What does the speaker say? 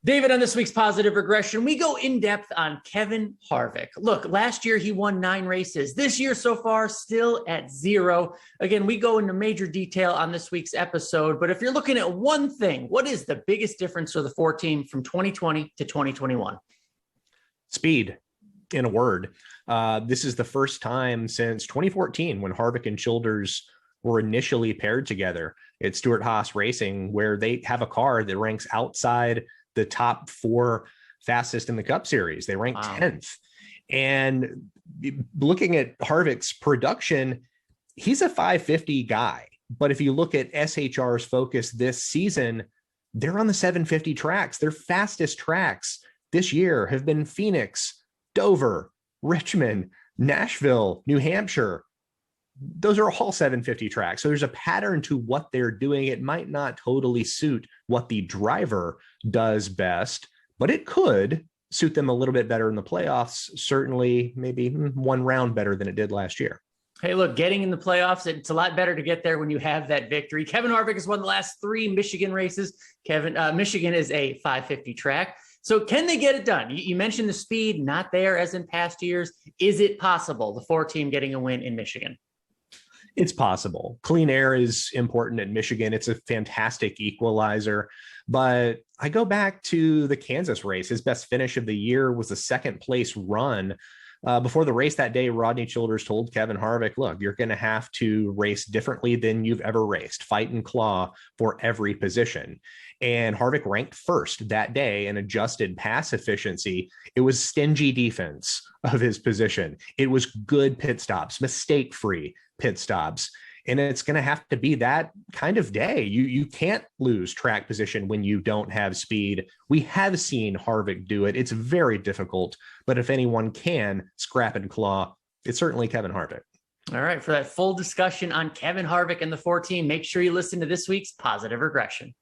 David, on this week's Positive Regression, we go in depth on Kevin Harvick. Look, last year he won 9 races. This year so far, still at 0. Again, we go into major detail on this week's episode. But if you're looking at one thing, what is the biggest difference for the 4 team from 2020 to 2021? Speed, in a word. This is the first time since 2014 when Harvick and Childers were initially paired together at Stewart-Haas Racing, where they have a car that ranks outside the top 4 fastest in the Cup Series. They rank 10th. And looking at Harvick's production, he's a 550 guy. But if you look at SHR's focus this season, they're on the 750 tracks. Their fastest tracks this year have been Phoenix, Dover, Richmond, Nashville, New Hampshire. Those are all 750 tracks. So there's a pattern to what they're doing. It might not totally suit what the driver does best, but it could suit them a little bit better in the playoffs. Certainly maybe one round better than it did last year. Hey, look, getting in the playoffs, it's a lot better to get there when you have that victory. Kevin Harvick has won the last 3 Michigan races. Michigan is a 550 track. So can they get it done? You mentioned the speed, not there as in past years. Is it possible, the 4 team getting a win in Michigan? It's possible. Clean air is important at Michigan. It's a fantastic equalizer. But I go back to the Kansas race. His best finish of the year was a second place run. Before the race that day, Rodney Childers told Kevin Harvick, look, you're going to have to race differently than you've ever raced. Fight and claw for every position. And Harvick ranked first that day in adjusted pass efficiency. It was stingy defense of his position. It was good pit stops, mistake-free pit stops. And it's going to have to be that kind of day. You can't lose track position when you don't have speed. We have seen Harvick do it. It's very difficult, but if anyone can scrap and claw, it's certainly Kevin Harvick. All right. For that full discussion on Kevin Harvick and the 4 team, make sure you listen to this week's Positive Regression.